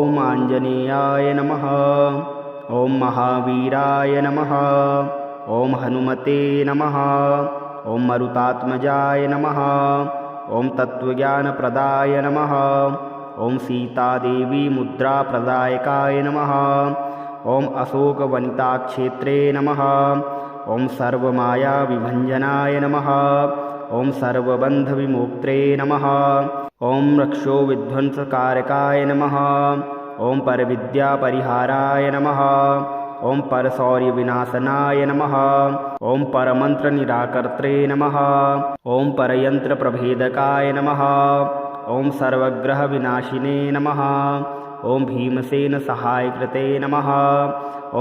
ॐ आञ्जनेयाय नमः। ॐ महावीराय नमः। ॐ हनुमते नमः। ॐ मरुतात्मजाय नमः। ॐ तत्त्वज्ञानप्रदाय नमः। ॐ सीतादेवी मुद्राप्रदायकाय नमः। ॐ अशोकवनिताक्षेत्रे नमः। ॐ सर्वमायाविभञ्जनाय नमः। ॐ सर्वबन्धविमोक्त्रे नमः। ॐ रक्षोविध्वंसकारकाय नमः। ॐ परविद्यापरिहाराय नमः। ॐ परशौर्यविनाशनाय नमः। ॐ परमन्त्रनिराकर्त्रे नमः। ॐ परयन्त्रप्रभेदकाय नमः। ॐ सर्वग्रहविनाशिने नमः। ॐ भीमसेनसहायकृते नमः।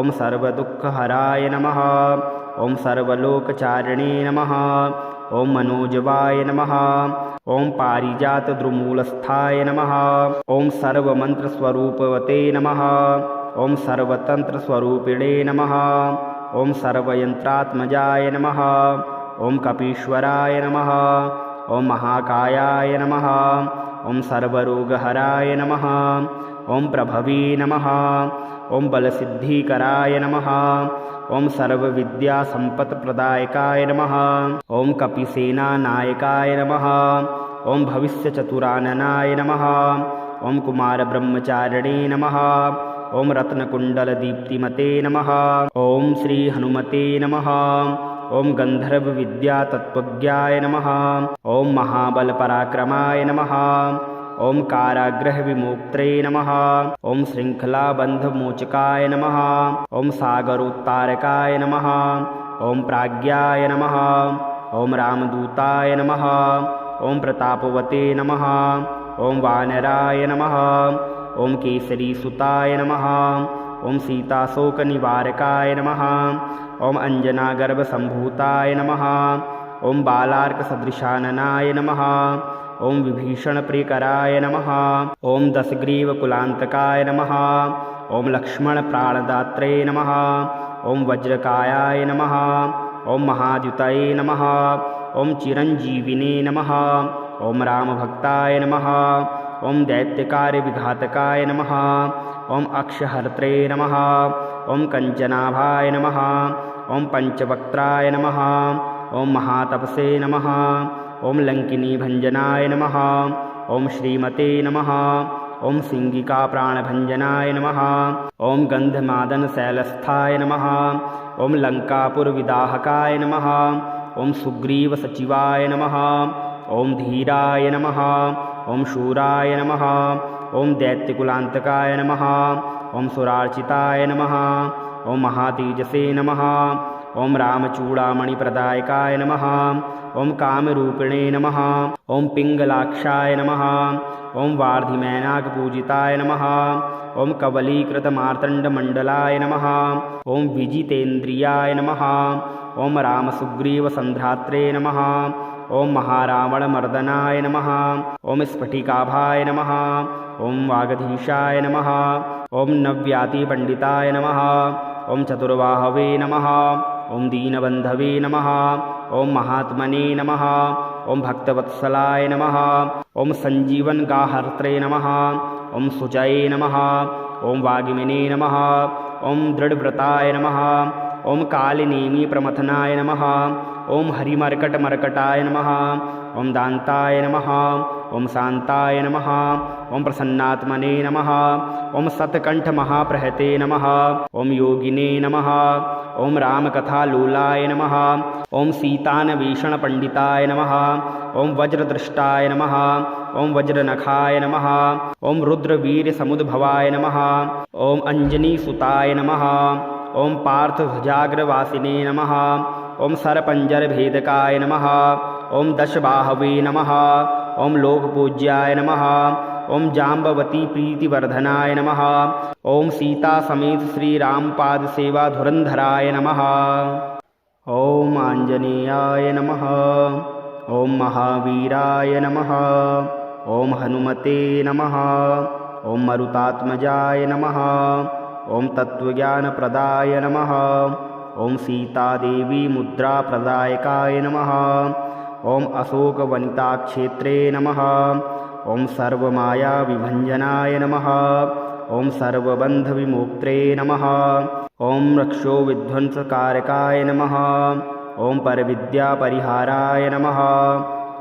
ॐ सर्वदुःखहराय नमः। ॐ सर्वलोकचारिणे नमः। ॐ मनोजवाय नमः। ॐ पारिजातद्रुमूलस्थाय नमः। ॐ सर्वमन्त्रस्वरूपवते नमः। ॐ सर्वतन्त्रस्वरूपिणे नमः। ॐ सर्वयन्त्रात्मजाय नमः। ॐ कपीश्वराय नमः। ॐ महाकायाय नमः। ॐ सर्वरोगहराय नमः। ॐ प्रभवे नमः। ॐ बलसिद्धिकराय नमः। ॐ सर्वविद्यासम्पत्प्रदायकाय नमः। ॐ कपिसेनानायकाय नमः। ॐ भविष्यचतुराननाय नमः। ॐ कुमारब्रह्मचारिणे नमः। ॐ रत्नकुण्डलदीप्तिमते नमः। ॐ श्रीहनुमते नमः। ॐ गन्धर्वविद्यातत्त्वज्ञाय नमः। ॐ महाबलपराक्रमाय नमः। ॐ कारागृहविमोक्त्रे नमः। ॐ शृङ्खलाबन्धमोचकाय नमः। ॐ सागरोत्तारकाय नमः। ॐ प्राज्ञाय नमः। ॐ रामदूताय नमः। ॐ प्रतापवते नमः। ॐ वानराय नमः। ॐ केसरीसुताय नमः। ॐ सीताशोकनिवारकाय नमः। ॐ अञ्जनागर्भसम्भूताय नमः। ॐ बालार्कसदृशाननाय नमः। ॐ विभीषणप्रियकराय नमः। ॐ दशग्रीवकुलान्तकाय नमः। ॐ लक्ष्मणप्राणदात्रे नमः। ॐ वज्रकायाय नमः। ॐ महाद्युतये नमः। ॐ चिरञ्जीविने नमः। ॐ रामभक्ताय नमः। ॐ दैत्यकार्यविघातकाय नमः। ॐ अक्षहर्त्रे नमः। ॐ कञ्चनाभाय नमः। ॐ पञ्चवक्त्राय नमः। ॐ महातपसे नमः। ॐ लङ्किनीभञ्जनाय नमः। ॐ श्रीमते नमः। ॐ सिंहिकाप्राणभञ्जनाय नमः। ॐ गन्धमादनशैलस्थाय नमः। ॐ लङ्कापुरविदाहकाय नमः। ॐ सुग्रीवसचिवाय नमः। ॐ धीराय नमः। ॐ शूराय नमः। ॐ दैत्यकुलान्तकाय नमः। ॐ सुरार्चिताय नमः। ॐ महातेजसे नमः। ॐ रामचूडामणिप्रदायकाय नमः। ॐ कामरूपिणे नमः। ॐ पिङ्गलाक्षाय नमः। ॐ वार्धिमेनाकपूजिताय नमः। ॐ कबलीकृतमार्तण्डमण्डलाय नमः। ॐ विजितेन्द्रियाय नमः। ॐ रामसुग्रीवसन्ध्रात्रे नमः। ॐ महारावणमर्दनाय नमः। ॐ स्फटिकाभाय नमः। ॐ वागधीशाय नमः। ॐ नव्यातिपण्डिताय नमः। ॐ चतुर्बाहवे नमः। ॐ दीनबन्धवे नमः। ॐ महात्मने नमः। ॐ भक्तवत्सलाय नमः। ॐ सञ्जीवनगाहर्त्रे नमः। ॐ शुचये नमः। ॐ वागिमिने नमः। ॐ दृढव्रताय नमः। ॐ कालिनेमिप्रमथनाय नमः। ॐ हरिमर्कटमर्कटाय नमः। ॐ दान्ताय नमः। ॐ शान्ताय नमः। ॐ प्रसन्नात्मने नमः। ॐ शतकण्ठमहाप्रहते नमः। ॐ योगिने नमः। ॐ रामकथालोलाय नमः। ॐ सीतान्वेषणपण्डिताय नमः। ॐ वज्रदृष्टाय नमः। ॐ वज्रनखाय नमः। ॐ रुद्रवीर्यसमुद्भवाय नमः। ॐ अञ्जनीसुताय नमः। ॐ पार्थध्वजाग्रवासिने नमः। ॐ सरपञ्जरभेदकाय नमः। ॐ दशबाहवे नमः। ॐ लोकपूज्याय नमः। ॐ जाम्बवतीप्रीतिवर्धनाय नमः। ॐ सीतासमेत श्रीरामपादसेवाधुरन्धराय नमः। ॐ आञ्जनेयाय नमः। ॐ महावीराय नमः। ॐ हनुमते नमः। ॐ मरुतात्मजाय नमः। ॐ तत्त्वज्ञानप्रदाय नमः। ॐ सीतादेवी मुद्राप्रदायकाय नमः। ॐ अशोकवनिताक्षेत्रे नमः। ॐ सर्वमायाविभञ्जनाय नमः। ॐ सर्वबन्धविमोक्त्रे नमः। ॐ रक्षोविध्वंसकारकाय नमः। ॐ परविद्यापरिहाराय नमः।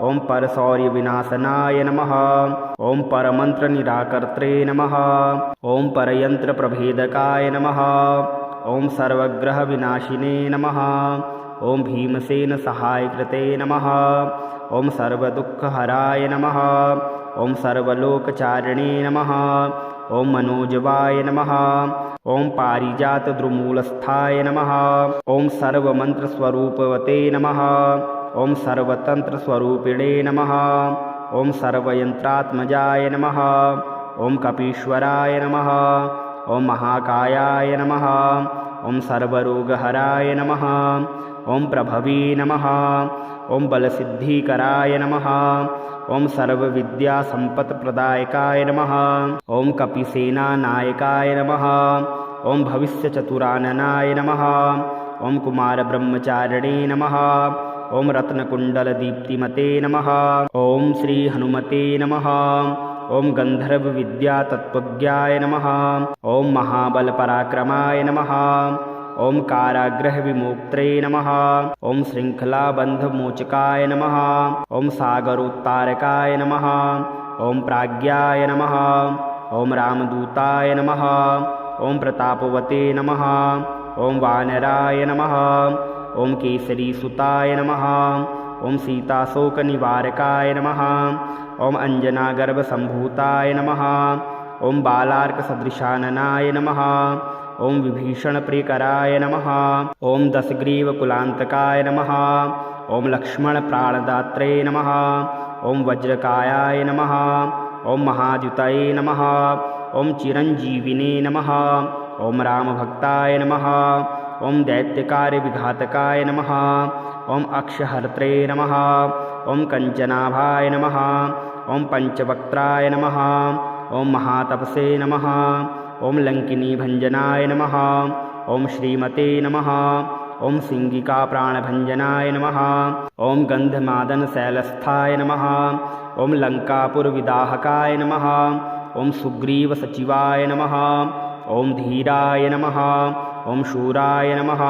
ॐ परशौर्यविनाशनाय नमः। ॐ परमन्त्रनिराकर्त्रे नमः। ॐ परयन्त्रप्रभेदकाय नमः। ॐ सर्वग्रहविनाशिने नमः। ॐ भीमसेनसहायकृते नमः। ॐ सर्वदुःखहराय नमः। ॐ सर्वलोकचारिणे नमः। ॐ मनोजवाय नमः। ॐ पारिजातद्रुमूलस्थाय नमः। ॐ सर्वमन्त्रस्वरूपवते नमः। ॐ सर्वतन्त्रस्वरूपिणे नमः। ॐ सर्वयन्त्रात्मजाय नमः। ॐ कपीश्वराय नमः। ॐ महाकायाय नमः। ॐ सर्वरोगहराय नमः। ॐ प्रभवे नमः। ॐ बलसिद्धिकराय नमः। ॐ सर्वविद्यासम्पत्प्रदायकाय नमः। ॐ कपिसेनानायकाय नमः। ॐ भविष्यचतुराननाय नमः। ॐ कुमारब्रह्मचारिणे नमः। ॐ रत्नकुण्डलदीप्तिमते नमः। ॐ श्रीहनुमते नमः। ॐ गन्धर्वविद्यातत्त्वज्ञाय नमः। ॐ महाबलपराक्रमाय नमः। ॐ कारागृहविमोक्त्रे नमः। ॐ शृङ्खलाबन्धमोचकाय नमः। ॐ सागरोत्तारकाय नमः। ॐ प्राज्ञाय नमः। ॐ रामदूताय नमः। ॐ प्रतापवते नमः। ॐ वानराय नमः। ॐ केसरीसुताय नमः। ॐ सीताशोकनिवारकाय नमः। ॐ अञ्जनागर्भसम्भूताय नमः। ॐ बालार्कसदृशाननाय नमः। ॐ विभीषणप्रियकराय नमः। ॐ दशग्रीवकुलान्तकाय नमः। ॐ लक्ष्मणप्राणदात्रे नमः। ॐ वज्रकायाय नमः। ॐ महाद्युतये नमः। ॐ चिरञ्जीविने नमः। ॐ रामभक्ताय नमः। ॐ दैत्यकार्यविघातकाय नमः। ॐ अक्षहर्त्रे नमः। ॐ कञ्चनाभाय नमः। ॐ पञ्चवक्त्राय नमः। ॐ महातपसे नमः। ॐ लङ्किनीभञ्जनाय नमः। ॐ श्रीमते नमः। ॐ सिंहिकाप्राणभञ्जनाय नमः। ॐ गन्धमादनशैलस्थाय नमः। ॐ लङ्कापुरविदाहकाय नमः। ॐ सुग्रीवसचिवाय नमः। ॐ धीराय नमः। ॐ शूराय नमः।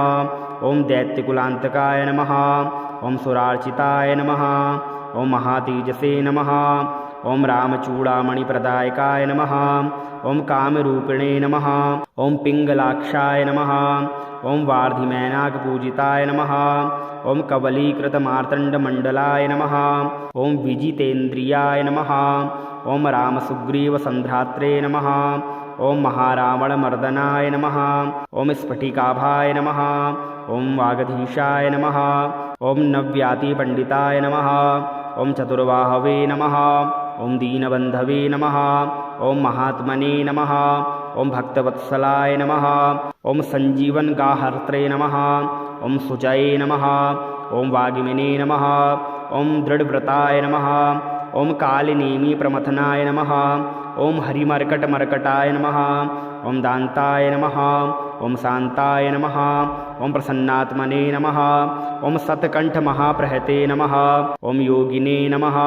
ॐ दैत्यकुलान्तकाय नमः। ॐ सुरार्चिताय नमः। ॐ महातेजसे नमः। ॐ रामचूडामणिप्रदायकाय नमः। ॐ कामरूपिणे नमः। ॐ पिङ्गलाक्षाय नमः। ॐ वार्धिमैनाकपूजिताय नमः। ॐ कबलीकृतमार्तण्डमण्डलाय नमः। ॐ विजितेन्द्रियाय नमः। ॐ रामसुग्रीवसन्ध्रात्रे नमः। ॐ महारावणमर्दनाय नमः। ॐ स्फटिकाभाय नमः। ॐ वागधीशाय नमः। ॐ नव्यातिपण्डिताय नमः। ॐ चतुर्बाहवे नमः। ॐ दीनबन्धवे नमः। ॐ महात्मने नमः। ॐ भक्तवत्सलाय नमः। ॐ सञ्जीवनगाहर्त्रे नमः। ॐ शुचये नमः। ॐ वागिमिने नमः। ॐ दृढव्रताय नमः। ॐ कालिनेमिप्रमथनाय नमः। ॐ हरिमर्कटमर्कटाय नमः। ॐ दान्ताय नमः। ॐ शान्ताय नमः। ॐ प्रसन्नात्मने नमः। ॐ शतकण्ठमहाप्रहते नमः। ॐ योगिने नमः।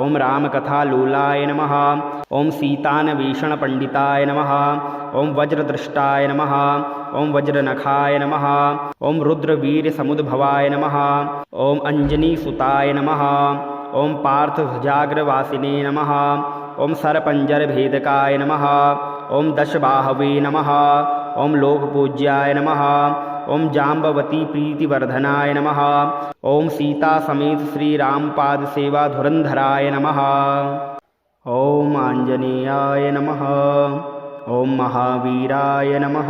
ॐ रामकथालोलाय नमः। ॐ सीतान्वेषणपण्डिताय नमः। ॐ वज्रदृष्टाय नमः। ॐ वज्रनखाय नमः। ॐ रुद्रवीर्यसमुद्भवाय नमः। ॐ अञ्जनीसुताय नमः। ॐ पार्थध्वजाग्रवासिने नमः। ॐ सरपञ्जरभेदकाय नमः। ॐ दशबाहवे नमः। ॐ लोकपूज्याय नमः। ॐ जाम्बवतीप्रीतिवर्धनाय नमः। ॐ सीतासमेत श्रीरामपादसेवाधुरन्धराय नमः। ॐ आञ्जनेयाय नमः। ॐ महावीराय नमः।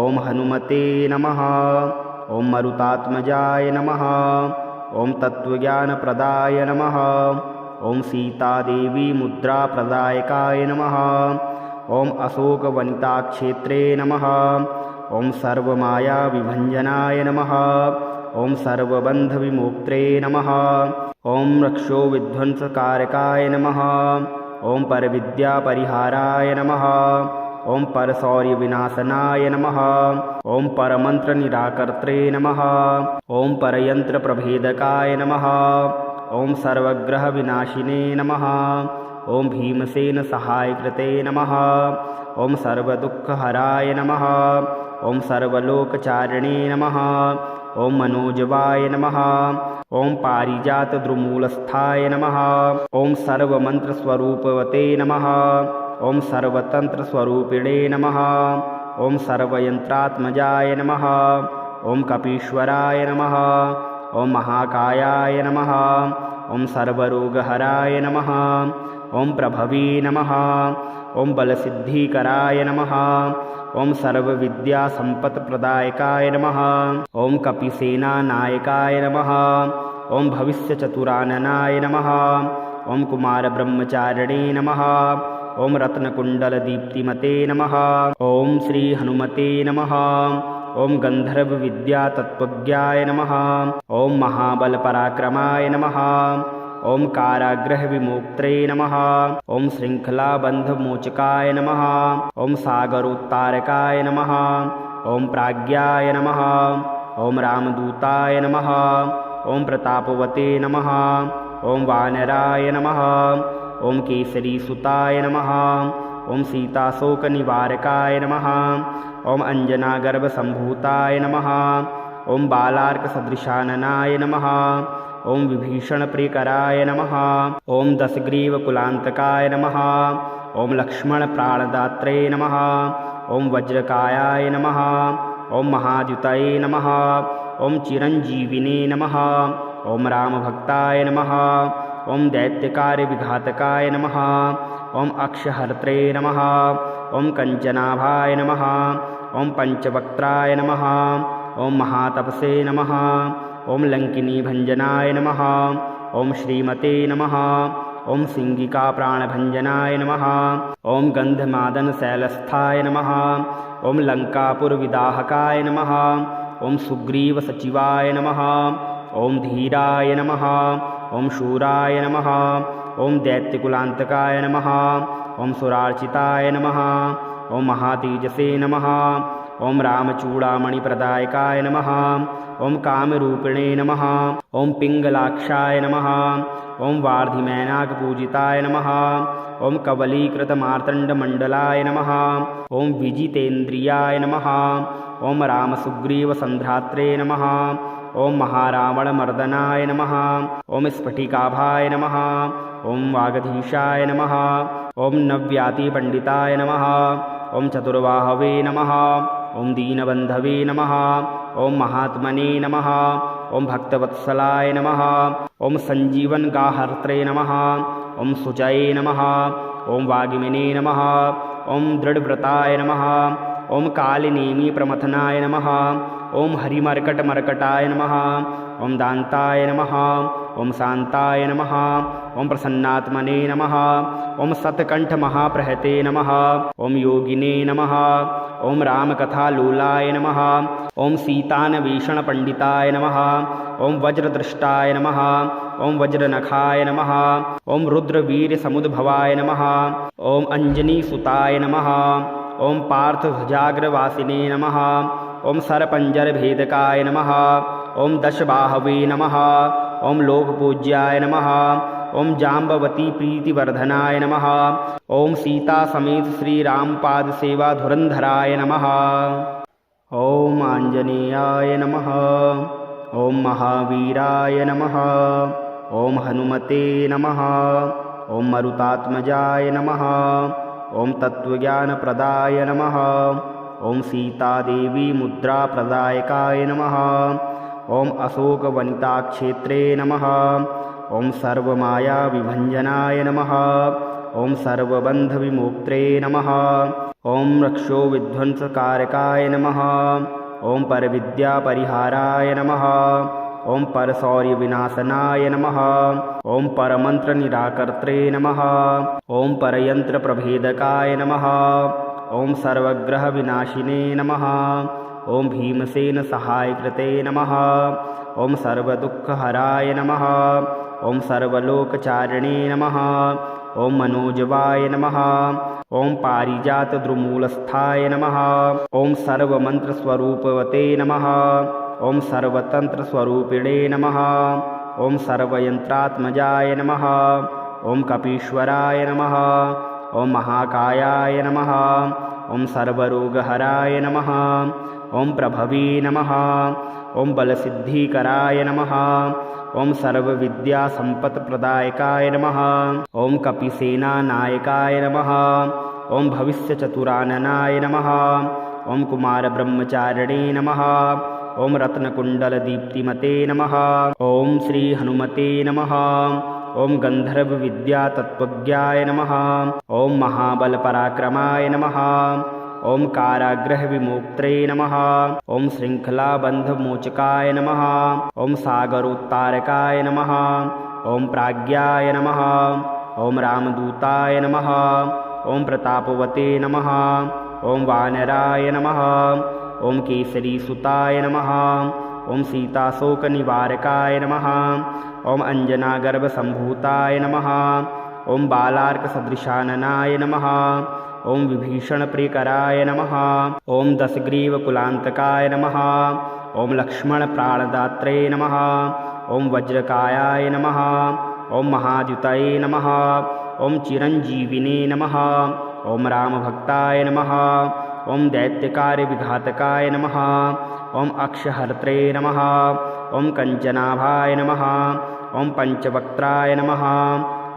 ॐ हनुमते नमः। ॐ मरुतात्मजाय नमः। ॐ तत्त्वज्ञानप्रदाय नमः। ॐ सीतादेवी मुद्राप्रदायकाय नमः। ॐ अशोकवनिताक्षेत्रे नमः। ॐ सर्वमायाविभञ्जनाय नमः। ॐ सर्वबन्धविमोक्त्रे नमः। ॐ रक्षोविध्वंसकारकाय नमः। ॐ परविद्यापरिहाराय नमः। ॐ परशौर्यविनाशनाय नमः। ॐ परमन्त्रनिराकर्त्रे नमः। ॐ परयन्त्रप्रभेदकाय नमः। ॐ सर्वग्रहविनाशिने नमः। ॐ भीमसेन सहायकृते नमः। ॐ सर्वदुःखहराय नमः। ॐ सर्वलोकचारिणे नमः। ॐ मनोजवाय नमः। ॐ पारिजातद्रुमूलस्थाय नमः। ॐ सर्वमन्त्रस्वरूपवते नमः। ॐ सर्वतन्त्रस्वरूपिणे नमः। ॐ सर्वयन्त्रात्मजाय नमः। ॐ कपीश्वराय नमः। ॐ महाकायाय नमः। ॐ सर्वरोगहराय नमः। ॐ प्रभवे नमः। ॐ बलसिद्धिकराय नमः। ॐ सर्वविद्यासम्पत्प्रदायकाय नमः। ॐ कपिसेनानायकाय नमः। ॐ भविष्यचतुराननाय नमः। ॐ कुमारब्रह्मचारिणे नमः। ॐ रत्नकुण्डलदीप्तिमते नमः। ॐ श्रीहनुमते नमः। ॐ गन्धर्वविद्यातत्त्वज्ञाय नमः। ॐ महाबलपराक्रमाय नमः। ॐ कारागृहविमोक्त्रे नमः। ॐ शृङ्खलाबन्धमोचकाय नमः। ॐ सागरोत्तारकाय नमः। ॐ प्राज्ञाय नमः। ॐ रामदूताय नमः। ॐ प्रतापवते नमः। ॐ वानराय नमः। ॐ केसरीसुताय नमः। ॐ सीताशोकनिवारकाय नमः। ॐ अञ्जनागर्भसम्भूताय नमः। ॐ बालार्कसदृशाननाय नमः। ॐ विभीषणप्रियकराय नमः। ॐ दशग्रीवकुलान्तकाय नमः। ॐ लक्ष्मणप्राणदात्रे नमः। ॐ वज्रकायाय नमः। ॐ महाद्युतये नमः। ॐ चिरञ्जीविने नमः। ॐ रामभक्ताय नमः। ॐ दैत्यकार्यविघातकाय नमः। ॐ अक्षहर्त्रे नमः। ॐ कञ्चनाभाय नमः। ॐ पञ्चवक्त्राय नमः। ॐ महातपसे नमः। ॐ लङ्किनीभञ्जनाय नमः। ॐ श्रीमते नमः। ॐ सिंहिकाप्राणभञ्जनाय नमः। ॐ गन्धमादनशैलस्थाय नमः। ॐ लङ्कापुरविदाहकाय नमः। ॐ सुग्रीवसचिवाय नमः। ॐ धीराय नमः। ॐ शूराय नमः। ॐ दैत्यकुलान्तकाय नमः। ॐ सुरार्चिताय नमः। ॐ महातेजसे नमः। ॐ रामचूडामणिप्रदायकाय नमः। ॐ कामरूपिणे नमः। ॐ पिङ्गलाक्षाय नमः। ॐ वार्धिमेनाकपूजिताय नमः। ॐ कबलीकृतमार्तण्डमण्डलाय नमः। ॐ विजितेन्द्रियाय नमः। ॐ रामसुग्रीवसन्ध्रात्रे नमः। ॐ महारावणमर्दनाय नमः। ॐ स्फटिकाभाय नमः। ॐ वागधीशाय नमः। ॐ नव्यातिपण्डिताय नमः। ॐ चतुर्बाहवे नमः। ॐ दीनबन्धवे नमः। ॐ महात्मने नमः। ॐ भक्तवत्सलाय नमः। ॐ सञ्जीवनगाहर्त्रे नमः। ॐ शुचये नमः। ॐ वागिमिने नमः। ॐ दृढव्रताय नमः। ॐ कालिनेमिप्रमथनाय नमः। ॐ हरिमर्कटमर्कटाय नमः। ॐ दान्ताय नमः। ॐ शान्ताय नमः। ॐ प्रसन्नात्मने नमः। ॐ शतकण्ठमहाप्रहते नमः। ॐ योगिने नमः। ॐ रामकथालोलाय नमः। ॐ सीतान्वेषणपण्डिताय नमः। ॐ वज्रदृष्टाय नमः। ॐ वज्रनखाय नमः। ॐ रुद्रवीर्यसमुद्भवाय नमः। ॐ अञ्जनीसुताय नमः। ॐ पार्थध्वजाग्रवासिने नमः। ॐ सरपञ्जरभेदकाय नमः। ॐ दशबाहवे नमः। ॐ लोकपूज्याय नमः। ॐ जाम्बवतीप्रीतिवर्धनाय नमः। ॐ सीतासमेत श्रीरामपादसेवाधुरन्धराय नमः। ॐ आञ्जनेयाय नमः। ॐ महावीराय नमः। ॐ हनुमते नमः। ॐ मरुतात्मजाय नमः। ॐ तत्त्वज्ञानप्रदाय नमः। ॐ सीतादेवी मुद्राप्रदायकाय नमः। ॐ अशोकवनिताक्षेत्रे नमः। ॐ सर्वमायाविभञ्जनाय नमः। ॐ सर्वबन्धविमोक्त्रे नमः। ॐ रक्षोविध्वंसकारकाय नमः। ॐ परविद्यापरिहाराय नमः। ॐ परशौर्यविनाशनाय नमः। ॐ परमन्त्रनिराकर्त्रे नमः। ॐ परयन्त्रप्रभेदकाय नमः। ॐ सर्वग्रहविनाशिने नमः। ॐ भीमसेनसहायकृते नमः। ॐ सर्वदुःखहराय नमः। ॐ सर्वलोकचारिणे नमः। ॐ मनोजवाय नमः। ॐ पारिजातद्रुमूलस्थाय नमः। ॐ सर्वमन्त्रस्वरूपवते नमः। ॐ सर्वतन्त्रस्वरूपिणे नमः। ॐ सर्वयन्त्रात्मजाय नमः। ॐ कपीश्वराय नमः। ॐ महाकायाय नमः। ॐ सर्वरोगहराय नमः। ॐ प्रभवे नमः। ॐ बलसिद्धिकराय नमः। ॐ सर्वविद्यासम्पत्प्रदायकाय नमः। ॐ कपिसेनानायकाय नमः। ॐ भविष्यचतुराननाय नमः। ॐ कुमारब्रह्मचारिणे नमः। ॐ रत्नकुण्डलदीप्तिमते नमः। ॐ श्रीहनुमते नमः। ॐ गन्धर्वविद्यातत्त्वज्ञाय नमः। ॐ महाबलपराक्रमाय नमः। ॐ कारागृहविमोक्त्रे नमः। ॐ शृङ्खलाबन्धमोचकाय नमः। ॐ सागरोत्तारकाय नमः। ॐ प्राज्ञाय नमः। ॐ रामदूताय नमः। ॐ प्रतापवते नमः। ॐ वानराय नमः। ॐ केसरीसुताय नमः। ॐ सीताशोकनिवारकाय नमः। ॐ अञ्जनागर्भसम्भूताय नमः। ॐ बालार्कसदृशाननाय नमः। ॐ विभीषणप्रियकराय नमः। ॐ दशग्रीवकुलान्तकाय नमः। ॐ लक्ष्मणप्राणदात्रे नमः। ॐ वज्रकायाय नमः। ॐ महाद्युतये नमः। ॐ चिरञ्जीविने नमः। ॐ रामभक्ताय नमः। ॐ दैत्यकार्यविघातकाय नमः। ॐ अक्षहर्त्रे नमः। ॐ कञ्चनाभाय नमः। ॐ पञ्चवक्त्राय नमः।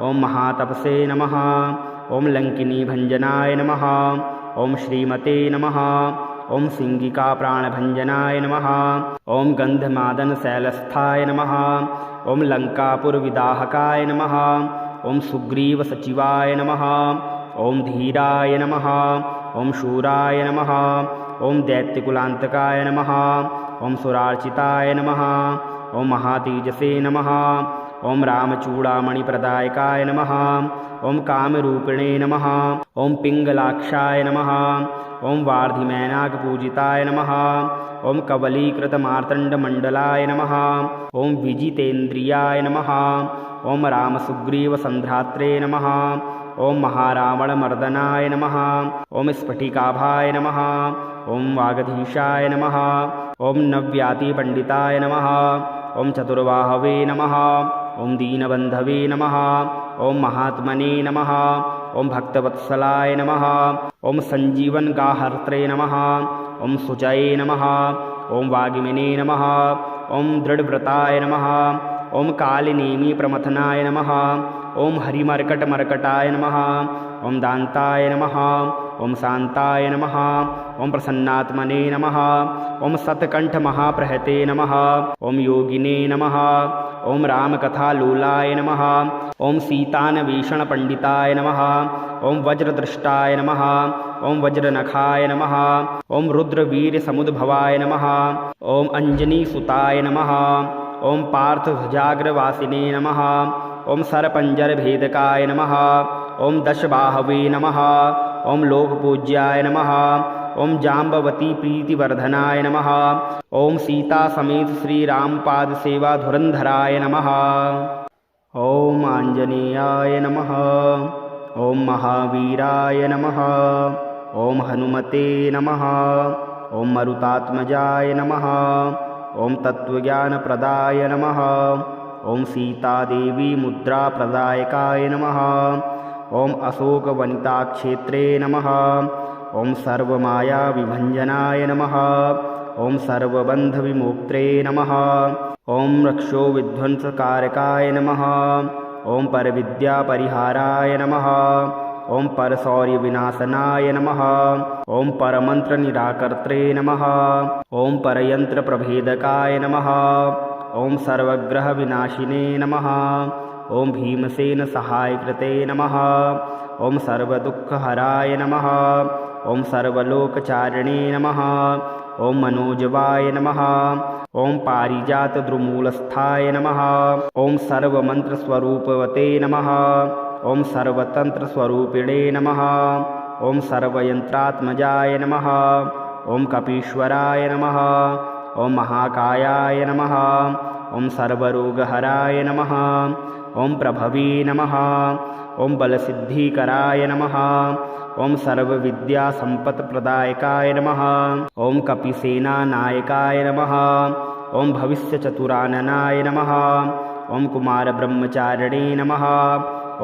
ॐ महातपसे नमः। ॐ लङ्किनीभञ्जनाय नमः। ॐ श्रीमते नमः। ॐ सिंहिकाप्राणभञ्जनाय नमः। ॐ गन्धमादनशैलस्थाय नमः। ॐ लङ्कापुरविदाहकाय नमः। ॐ सुग्रीवसचिवाय नमः। ॐ धीराय नमः। ॐ शूराय नमः। ॐ दैत्यकुलान्तकाय नमः। ॐ सुरार्चिताय नमः। ॐ महातेजसे नमः। ॐ रामचूडामणिप्रदायकाय नमः। ॐ कामरूपिणे नमः। ॐ पिङ्गलाक्षाय नमः। ॐ वार्धिमैनाकपूजिताय नमः। ॐ कबलीकृतमार्तण्डमण्डलाय नमः। ॐ विजितेन्द्रियाय नमः। ॐ रामसुग्रीवसन्ध्रात्रे नमः। ॐ महारावणमर्दनाय नमः। ॐ स्फटिकाभाय नमः। ॐ वागधीशाय नमः। ॐ नव्यातिपण्डिताय नमः। ॐ चतुर्बाहवे नमः। ॐ दीनबन्धवे नमः। ॐ महात्मने नमः। ॐ भक्तवत्सलाय नमः। ॐ सञ्जीवनगाहर्त्रे नमः। ॐ शुचये नमः। ॐ वागिमिने नमः। ॐ दृढव्रताय नमः। ॐ कालिनेमिप्रमथनाय नमः। ॐ हरिमर्कटमर्कटाय नमः। ॐ दान्ताय नमः। ॐ शान्ताय नमः। ॐ प्रसन्नात्मने नमः। ॐ शतकण्ठमहाप्रहते नमः। ॐ योगिने नमः। ॐ रामकथालोलाय नमः। ॐ सीतान्वेषणपण्डिताय नमः। ॐ वज्रदृष्टाय नमः। ॐ वज्रनखाय नमः। ॐ रुद्रवीर्यसमुद्भवाय नमः। ॐ अञ्जनीसुताय नमः। ॐ पार्थध्वजाग्रवासिने नमः। ॐ सरपञ्जरभेदकाय नमः। ॐ दशबाहवे नमः। ॐ लोकपूज्याय नमः। ॐ जाम्बवतीप्रीतिवर्धनाय नमः। ॐ सीतासमेत श्रीरामपादसेवाधुरन्धराय नमः। ॐ आञ्जनेयाय नमः। ॐ महावीराय नमः। ॐ हनुमते नमः। ॐ मरुतात्मजाय नमः। ॐ तत्त्वज्ञानप्रदाय नमः। ॐ सीतादेवी मुद्राप्रदायकाय नमः। ॐ अशोकवनिताक्षेत्रे नमः। ॐ सर्वमायाविभञ्जनाय नमः। ॐ सर्वबन्धविमोक्त्रे नमः। ॐ रक्षोविध्वंसकारकाय नमः। ॐ परविद्यापरिहाराय नमः। ॐ परशौर्यविनाशनाय नमः। ॐ परमन्त्रनिराकर्त्रे नमः। ॐ परयन्त्रप्रभेदकाय नमः। ॐ सर्वग्रहविनाशिने नमः। ॐ भीमसेनसहायकृते नमः। ॐ सर्वदुःखहराय नमः। ॐ सर्वलोकचारिणे नमः। ॐ मनोजवाय नमः। ॐ पारिजातद्रुमूलस्थाय नमः। ॐ सर्वमन्त्रस्वरूपवते नमः। ॐ सर्वतन्त्रस्वरूपिणे नमः। ॐ सर्वयन्त्रात्मजाय नमः। ॐ कपीश्वराय नमः। ॐ महाकायाय नमः। ॐ सर्वरोगहराय नमः। ॐ प्रभवे नमः। ॐ बलसिद्धिकराय नमः। ॐ सर्वविद्यासम्पत्प्रदायकाय नमः। ॐ कपिसेनानायकाय नमः। ॐ भविष्यचतुराननाय नमः। ॐ कुमारब्रह्मचारिणे नमः।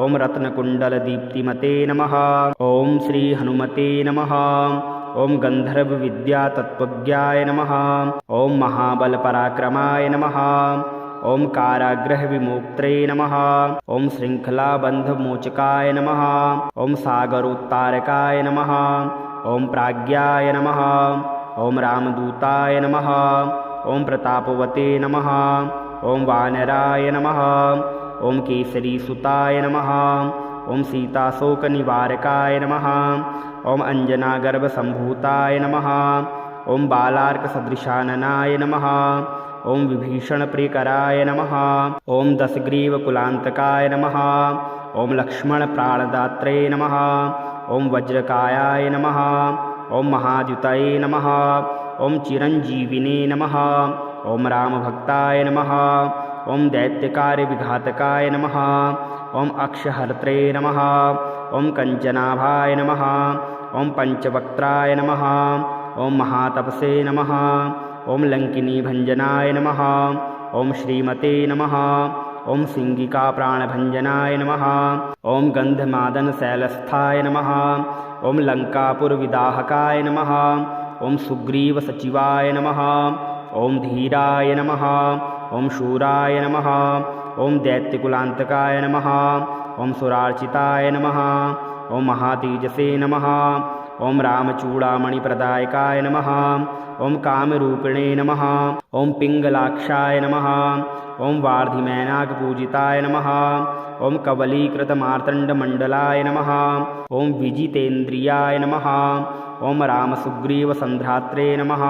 ॐ रत्नकुण्डलदीप्तिमते नमः। ॐ श्री हनुमते नमः। ॐ गन्धर्वविद्यातत्त्वज्ञाय नमः। ॐ महाबलपराक्रमाय नमः। ॐ कारागृहविमोक्त्रे नमः। ॐ शृङ्खलाबन्धमोचकाय नमः। ॐ सागरोत्तारकाय नमः। ॐ प्राज्ञाय नमः। ॐ रामदूताय नमः। ॐ प्रतापवते नमः। ॐ वानराय नमः। ॐ केसरीसुताय नमः। ॐ सीताशोकनिवारकाय नमः। ॐ अञ्जनागर्भसम्भूताय नमः। ॐ बालार्कसदृशाननाय नमः। ॐ विभीषणप्रियकराय नमः। ॐ दशग्रीवकुलान्तकाय नमः। ॐ लक्ष्मणप्राणदात्रे नमः। ॐ वज्रकायाय नमः। ॐ महाद्युतये नमः। ॐ चिरञ्जीविने नमः। ॐ रामभक्ताय नमः। ॐ दैत्यकार्यविघातकाय नमः। ॐ अक्षहर्त्रे नमः। ॐ कञ्चनाभाय नमः। ॐ पञ्चवक्त्राय नमः। ॐ महातपसे नमः। ॐ लङ्किनीभञ्जनाय नमः। ॐ श्रीमते नमः। ॐ सिंहिकाप्राणभञ्जनाय नमः। ॐ गन्धमादनशैलस्थाय नमः। ॐ लङ्कापुरविदाहकाय नमः। ॐ सुग्रीवसचिवाय नमः। ॐ धीराय नमः। ॐ शूराय नमः। ॐ दैत्यकुलान्तकाय नमः। ॐ सुरार्चिताय नमः। ॐ महातेजसे नमः। ॐ रामचूडामणिप्रदायकाय नमः। ॐ कामरूपिणे नमः। ॐ पिङ्गलाक्षाय नमः। ॐ वार्धिमैनाकपूजिताय नमः। ॐ कवलीकृतमार्तण्डमण्डलाय नमः। ॐ विजितेन्द्रियाय नमः। ॐ रामसुग्रीवसन्ध्रात्रे नमः।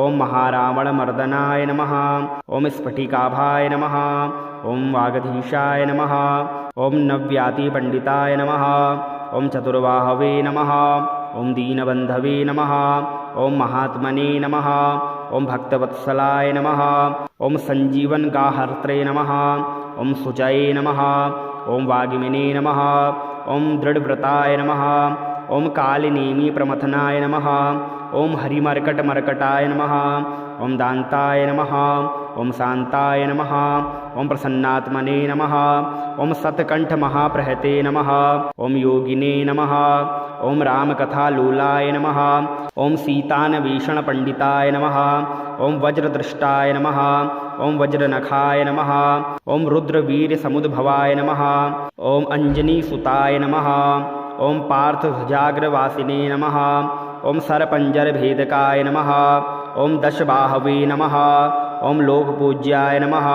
ॐ महारावणमर्दनाय नमः। ॐ स्फटिकाभाय नमः। ॐ वागधीशाय नमः। ॐ नव्यातिपण्डिताय नमः। ॐ चतुर्बाहवे नमः। ॐ दीनबन्धवे नमः। ॐ महात्मने नमः। ॐ भक्तवत्सलाय नमः। ॐ सञ्जीवनगाहर्त्रे नमः। ॐ शुचये नमः। ॐ वागिमिने नमः। ॐ दृढव्रताय नमः। ॐ कालिनेमिप्रमथनाय नमः। ॐ हरिमर्कटमर्कटाय नमः। ॐ दान्ताय नमः। ॐ शान्ताय नमः। ॐ प्रसन्नात्मने नमः। ॐ शतकण्ठमहाप्रहते नमः। ॐ योगिने नमः। ॐ रामकथालोलाय नमः। ॐ सीतान्वेषणपण्डिताय नमः। ॐ वज्रदृष्टाय नमः। ॐ वज्रनखाय नमः। ॐ रुद्रवीर्यसमुद्भवाय नमः। ॐ अञ्जनीसुताय नमः। ॐ पार्थध्वजाग्रवासिने नमः। ॐ सरपञ्जरभेदकाय नमः। ॐ दशबाहवे नमः। ॐ लोकपूज्याय नमः।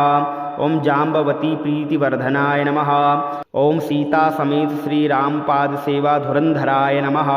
ॐ जाम्बवतीप्रीतिवर्धनाय नमः। ॐ सीतासमेत श्रीरामपादसेवाधुरन्धराय नमः।